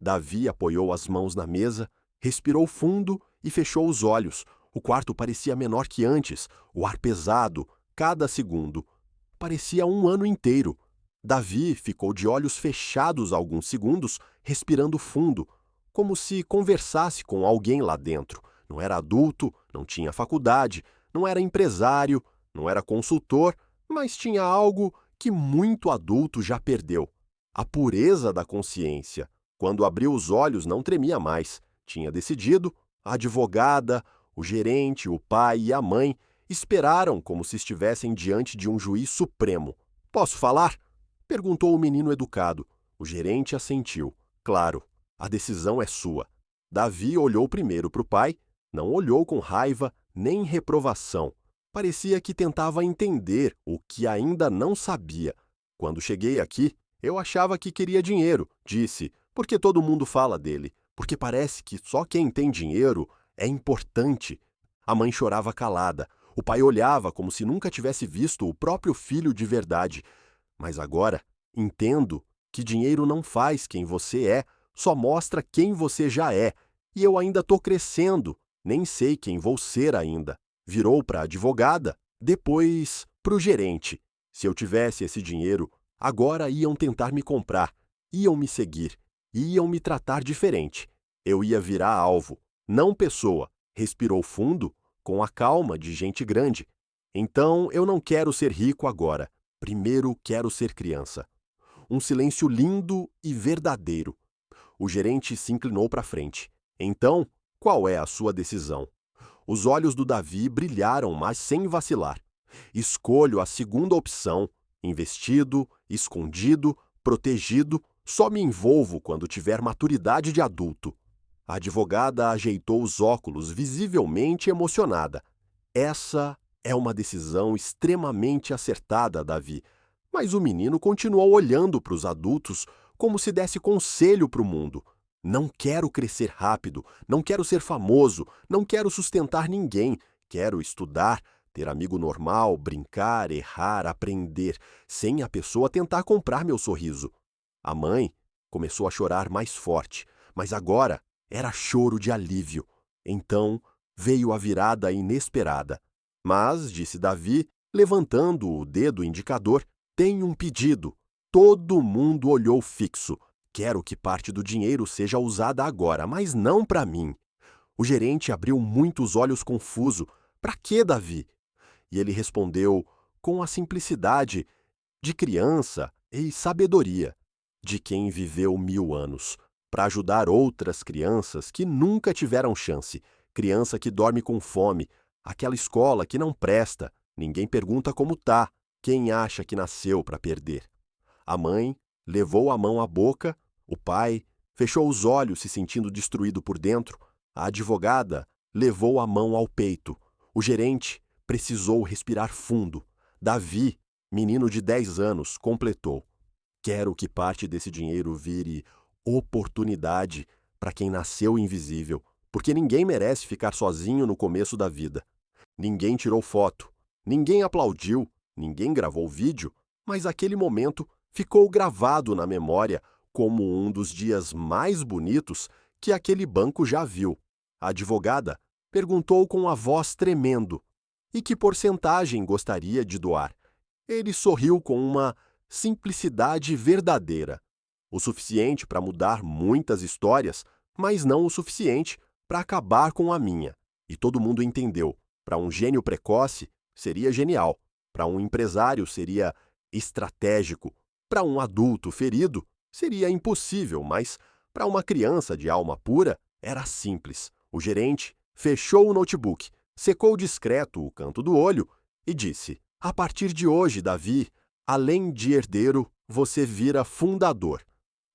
Davi apoiou as mãos na mesa, respirou fundo e fechou os olhos. O quarto parecia menor que antes, o ar pesado, cada segundo. Parecia um ano inteiro. Davi ficou de olhos fechados alguns segundos, respirando fundo, como se conversasse com alguém lá dentro. Não era adulto, não tinha faculdade, não era empresário, não era consultor, mas tinha algo que muito adulto já perdeu: a pureza da consciência. Quando abriu os olhos, não tremia mais. Tinha decidido. A advogada, o gerente, o pai e a mãe esperaram como se estivessem diante de um juiz supremo. Posso falar? Perguntou o menino educado. O gerente assentiu. Claro, a decisão é sua. Davi olhou primeiro para o pai, não olhou com raiva nem reprovação. Parecia que tentava entender o que ainda não sabia. Quando cheguei aqui, eu achava que queria dinheiro, disse, porque todo mundo fala dele, porque parece que só quem tem dinheiro é importante. A mãe chorava calada. O pai olhava como se nunca tivesse visto o próprio filho de verdade. Mas agora entendo que dinheiro não faz quem você é, só mostra quem você já é. E eu ainda estou crescendo, nem sei quem vou ser ainda. Virou para a advogada, depois para o gerente. Se eu tivesse esse dinheiro, agora iam tentar me comprar, iam me seguir, iam me tratar diferente. Eu ia virar alvo, não pessoa. Respirou fundo, com a calma de gente grande. Então eu não quero ser rico agora. Primeiro quero ser criança. Um silêncio lindo e verdadeiro. O gerente se inclinou para frente. Então, qual é a sua decisão? Os olhos do Davi brilharam, mas sem vacilar. Escolho a segunda opção. Investido, escondido, protegido. Só me envolvo quando tiver maturidade de adulto. A advogada ajeitou os óculos, visivelmente emocionada. Essa é uma decisão extremamente acertada, Davi. Mas o menino continuou olhando para os adultos como se desse conselho para o mundo. Não quero crescer rápido, não quero ser famoso, não quero sustentar ninguém. Quero estudar, ter amigo normal, brincar, errar, aprender, sem a pessoa tentar comprar meu sorriso. A mãe começou a chorar mais forte, mas agora era choro de alívio. Então veio a virada inesperada. Mas, disse Davi, levantando o dedo indicador, tenho um pedido. Todo mundo olhou fixo. Quero que parte do dinheiro seja usada agora, mas não para mim. O gerente abriu muitos olhos confuso. Para quê, Davi? E ele respondeu com a simplicidade de criança e sabedoria de quem viveu 1000 anos, para ajudar outras crianças que nunca tiveram chance, criança que dorme com fome, aquela escola que não presta, ninguém pergunta como tá, quem acha que nasceu para perder. A mãe levou a mão à boca, o pai fechou os olhos se sentindo destruído por dentro, a advogada levou a mão ao peito, o gerente precisou respirar fundo. Davi, menino de 10 anos, completou. Quero que parte desse dinheiro vire oportunidade para quem nasceu invisível, porque ninguém merece ficar sozinho no começo da vida. Ninguém tirou foto, ninguém aplaudiu, ninguém gravou vídeo, mas aquele momento ficou gravado na memória como um dos dias mais bonitos que aquele banco já viu. A advogada perguntou com a voz tremendo: e que porcentagem gostaria de doar? Ele sorriu com uma simplicidade verdadeira. O suficiente para mudar muitas histórias, mas não o suficiente para acabar com a minha. E todo mundo entendeu. Para um gênio precoce, seria genial. Para um empresário, seria estratégico. Para um adulto ferido, seria impossível, mas para uma criança de alma pura, era simples. O gerente fechou o notebook, secou discreto o canto do olho e disse: a partir de hoje, Davi, além de herdeiro, você vira fundador.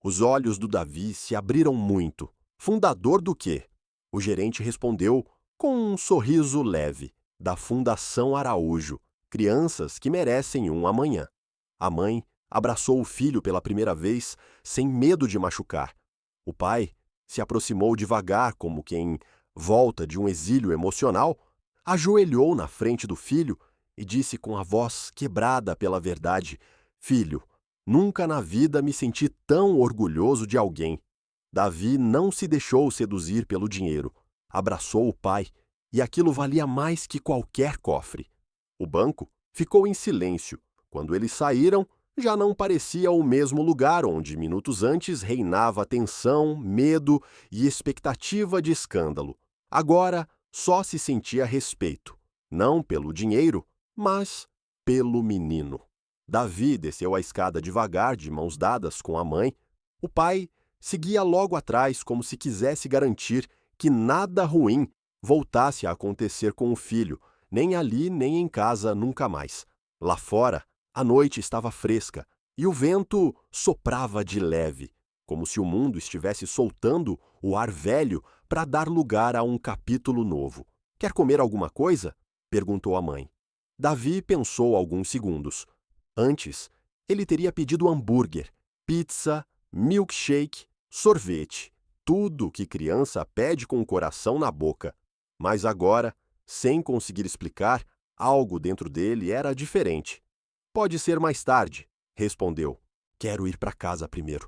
Os olhos do Davi se abriram muito. Fundador do quê? O gerente respondeu com um sorriso leve. Da Fundação Araújo, crianças que merecem um amanhã. A mãe abraçou o filho pela primeira vez, sem medo de machucar. O pai se aproximou devagar, como quem volta de um exílio emocional, ajoelhou na frente do filho e disse com a voz quebrada pela verdade: filho, nunca na vida me senti tão orgulhoso de alguém. Davi não se deixou seduzir pelo dinheiro. Abraçou o pai, e aquilo valia mais que qualquer cofre. O banco ficou em silêncio. Quando eles saíram, já não parecia o mesmo lugar onde, minutos antes, reinava tensão, medo e expectativa de escândalo. Agora, só se sentia respeito, não pelo dinheiro, mas pelo menino. Davi desceu a escada devagar, de mãos dadas com a mãe. O pai seguia logo atrás, como se quisesse garantir que nada ruim voltasse a acontecer com o filho, nem ali nem em casa nunca mais. Lá fora, a noite estava fresca e o vento soprava de leve, como se o mundo estivesse soltando o ar velho para dar lugar a um capítulo novo. Quer comer alguma coisa? Perguntou a mãe. Davi pensou alguns segundos. Antes, ele teria pedido hambúrguer, pizza, milkshake, sorvete, tudo que criança pede com o coração na boca. Mas agora, sem conseguir explicar, algo dentro dele era diferente. Pode ser mais tarde, respondeu. Quero ir para casa primeiro.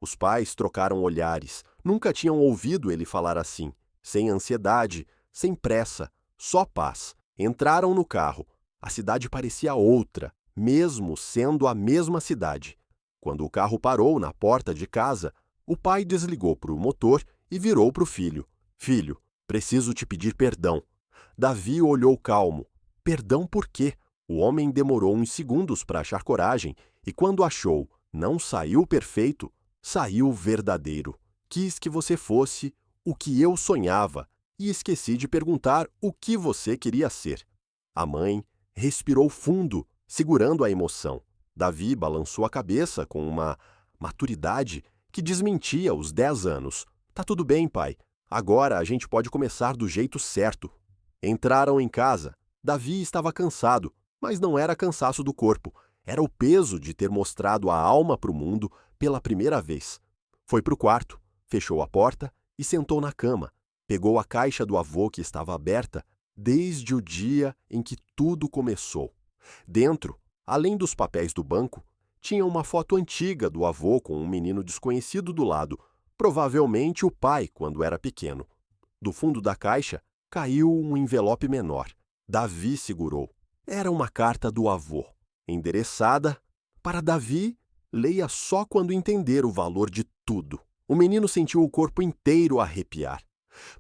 Os pais trocaram olhares. Nunca tinham ouvido ele falar assim, sem ansiedade, sem pressa, só paz. Entraram no carro. A cidade parecia outra, mesmo sendo a mesma cidade. Quando o carro parou na porta de casa, o pai desligou para o motor e virou para o filho. Filho, preciso te pedir perdão. Davi olhou calmo. Perdão por quê? O homem demorou uns segundos para achar coragem e quando achou, não saiu perfeito, saiu verdadeiro. Quis que você fosse o que eu sonhava e esqueci de perguntar o que você queria ser. A mãe respirou fundo, segurando a emoção. Davi balançou a cabeça com uma maturidade que desmentia os 10 anos. Tá tudo bem, pai. Agora a gente pode começar do jeito certo. Entraram em casa. Davi estava cansado, mas não era cansaço do corpo. Era o peso de ter mostrado a alma para o mundo pela primeira vez. Foi para o quarto, fechou a porta e sentou na cama. Pegou a caixa do avô que estava aberta, desde o dia em que tudo começou. Dentro, além dos papéis do banco, tinha uma foto antiga do avô com um menino desconhecido do lado, provavelmente o pai quando era pequeno. Do fundo da caixa caiu um envelope menor. Davi segurou. Era uma carta do avô, endereçada para Davi. Leia só quando entender o valor de tudo. O menino sentiu o corpo inteiro arrepiar.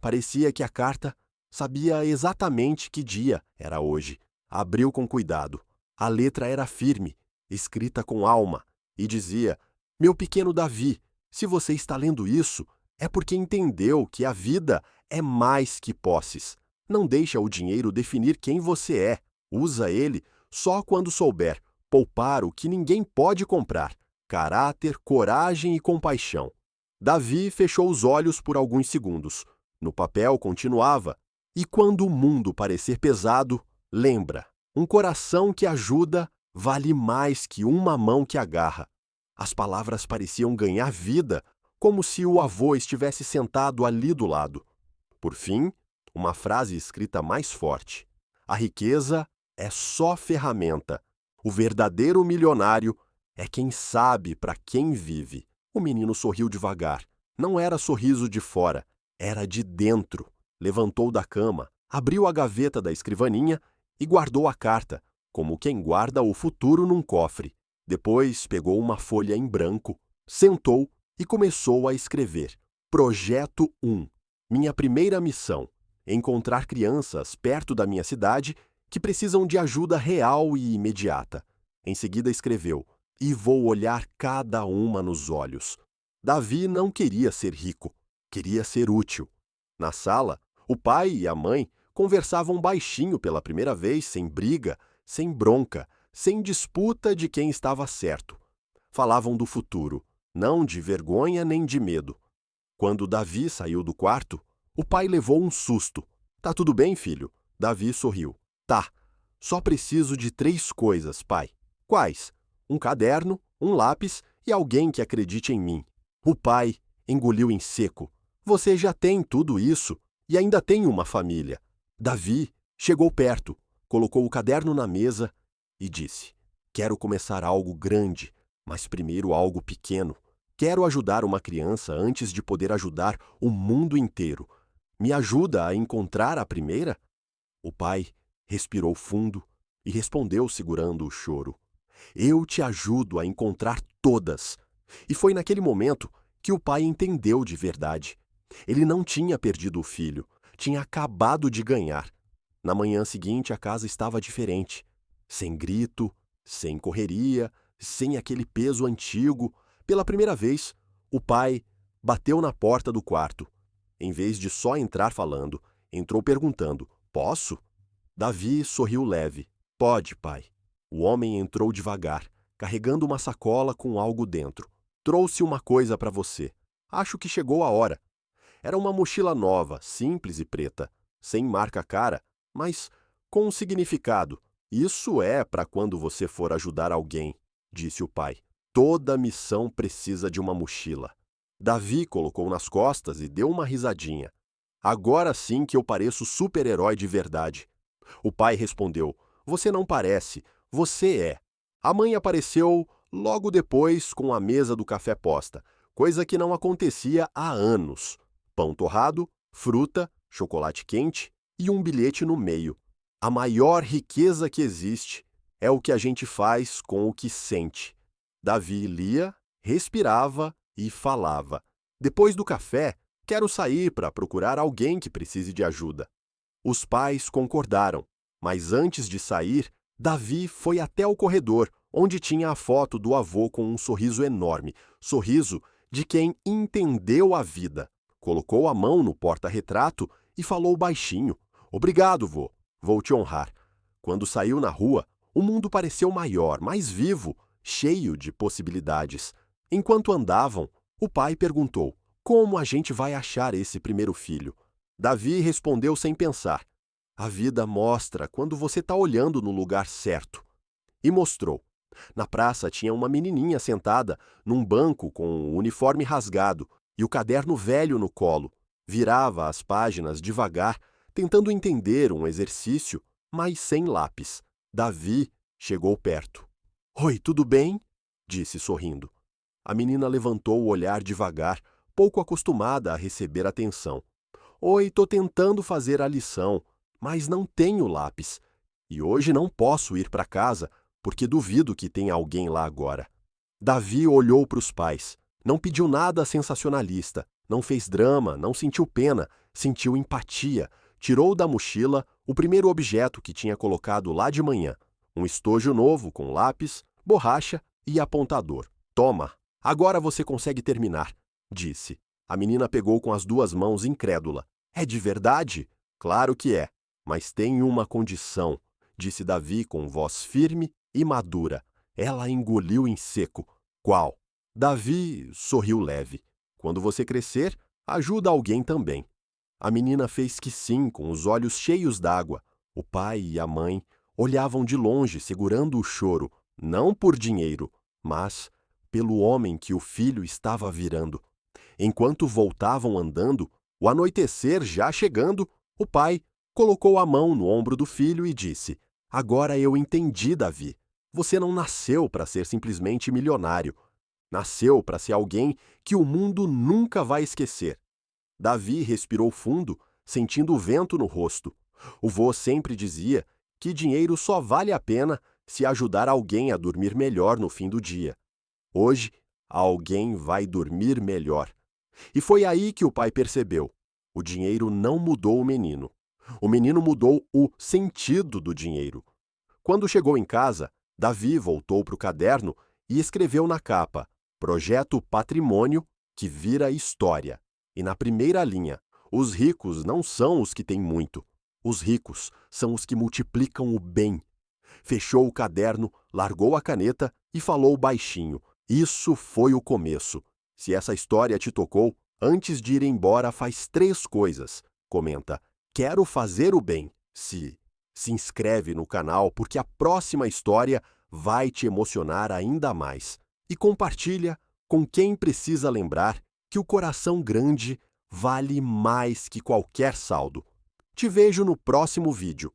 Parecia que a carta sabia exatamente que dia era hoje. Abriu com cuidado. A letra era firme, escrita com alma, e dizia: Meu pequeno Davi, se você está lendo isso, é porque entendeu que a vida é mais que posses. Não deixa o dinheiro definir quem você é. Usa ele só quando souber poupar o que ninguém pode comprar: caráter, coragem e compaixão. Davi fechou os olhos por alguns segundos. No papel continuava: E quando o mundo parecer pesado, lembra, um coração que ajuda vale mais que uma mão que agarra. As palavras pareciam ganhar vida, como se o avô estivesse sentado ali do lado. Por fim, uma frase escrita mais forte: A riqueza é só ferramenta. O verdadeiro milionário é quem sabe para quem vive. O menino sorriu devagar. Não era sorriso de fora, era de dentro. Levantou da cama, abriu a gaveta da escrivaninha e guardou a carta, como quem guarda o futuro num cofre. Depois pegou uma folha em branco, sentou e começou a escrever. Projeto 1. Minha primeira missão: encontrar crianças perto da minha cidade que precisam de ajuda real e imediata. Em seguida escreveu: E vou olhar cada uma nos olhos. Davi não queria ser rico, queria ser útil. Na sala, o pai e a mãe conversavam baixinho pela primeira vez, sem briga, sem bronca, sem disputa de quem estava certo. Falavam do futuro, não de vergonha nem de medo. Quando Davi saiu do quarto, o pai levou um susto. Tá tudo bem, filho? Davi sorriu. Tá. Só preciso de 3 coisas, pai. Quais? Um caderno, um lápis e alguém que acredite em mim. O pai engoliu em seco. Você já tem tudo isso e ainda tem uma família. Davi chegou perto, colocou o caderno na mesa e disse: Quero começar algo grande, mas primeiro algo pequeno. Quero ajudar uma criança antes de poder ajudar o mundo inteiro. Me ajuda a encontrar a primeira? O pai respirou fundo e respondeu segurando o choro: Eu te ajudo a encontrar todas. E foi naquele momento que o pai entendeu de verdade. Ele não tinha perdido o filho, tinha acabado de ganhar. Na manhã seguinte, a casa estava diferente. Sem grito, sem correria, sem aquele peso antigo. Pela primeira vez, o pai bateu na porta do quarto. Em vez de só entrar falando, entrou perguntando: Posso? Davi sorriu leve. Pode, pai. O homem entrou devagar, carregando uma sacola com algo dentro. Trouxe uma coisa para você. Acho que chegou a hora. Era uma mochila nova, simples e preta, sem marca-cara, mas com um significado. Isso é para quando você for ajudar alguém, disse o pai. Toda missão precisa de uma mochila. Davi colocou nas costas e deu uma risadinha. Agora sim que eu pareço super-herói de verdade. O pai respondeu: Você não parece, você é. A mãe apareceu logo depois com a mesa do café posta, coisa que não acontecia há anos. Pão torrado, fruta, chocolate quente e um bilhete no meio. A maior riqueza que existe é o que a gente faz com o que sente. Davi lia, respirava e falava. Depois do café, quero sair para procurar alguém que precise de ajuda. Os pais concordaram, mas antes de sair, Davi foi até o corredor, onde tinha a foto do avô com um sorriso enorme, sorriso de quem entendeu a vida. Colocou a mão no porta-retrato e falou baixinho: Obrigado, vô. Vou te honrar. Quando saiu na rua, o mundo pareceu maior, mais vivo, cheio de possibilidades. Enquanto andavam, o pai perguntou: Como a gente vai achar esse primeiro filho? Davi respondeu sem pensar: A vida mostra quando você está olhando no lugar certo. E mostrou. Na praça tinha uma menininha sentada num banco com o uniforme rasgado e o caderno velho no colo. Virava as páginas devagar, tentando entender um exercício, mas sem lápis. Davi chegou perto. Oi, tudo bem? Disse sorrindo. A menina levantou o olhar devagar, pouco acostumada a receber atenção. Oi, tô tentando fazer a lição, mas não tenho lápis. E hoje não posso ir para casa, porque duvido que tenha alguém lá agora. Davi olhou para os pais. Não pediu nada sensacionalista, não fez drama, não sentiu pena, sentiu empatia. Tirou da mochila o primeiro objeto que tinha colocado lá de manhã, um estojo novo com lápis, borracha e apontador. Toma, agora você consegue terminar, disse. A menina pegou com as duas mãos incrédula. É de verdade? Claro que é, mas tem uma condição, disse Davi com voz firme e madura. Ela engoliu em seco. Qual? Davi sorriu leve. Quando você crescer, ajuda alguém também. A menina fez que sim, com os olhos cheios d'água. O pai e a mãe olhavam de longe, segurando o choro, não por dinheiro, mas pelo homem que o filho estava virando. Enquanto voltavam andando, o anoitecer já chegando, o pai colocou a mão no ombro do filho e disse: Agora eu entendi, Davi. Você não nasceu para ser simplesmente milionário. Nasceu para ser alguém que o mundo nunca vai esquecer. Davi respirou fundo, sentindo o vento no rosto. O vô sempre dizia que dinheiro só vale a pena se ajudar alguém a dormir melhor no fim do dia. Hoje, alguém vai dormir melhor. E foi aí que o pai percebeu. O dinheiro não mudou o menino. O menino mudou o sentido do dinheiro. Quando chegou em casa, Davi voltou para o caderno e escreveu na capa: Projeto Patrimônio que vira história. E na primeira linha, os ricos não são os que têm muito. Os ricos são os que multiplicam o bem. Fechou o caderno, largou a caneta e falou baixinho. Isso foi o começo. Se essa história te tocou, antes de ir embora faz 3 coisas. Comenta: quero fazer o bem. Se inscreve no canal porque a próxima história vai te emocionar ainda mais. E compartilha com quem precisa lembrar que o coração grande vale mais que qualquer saldo. Te vejo no próximo vídeo.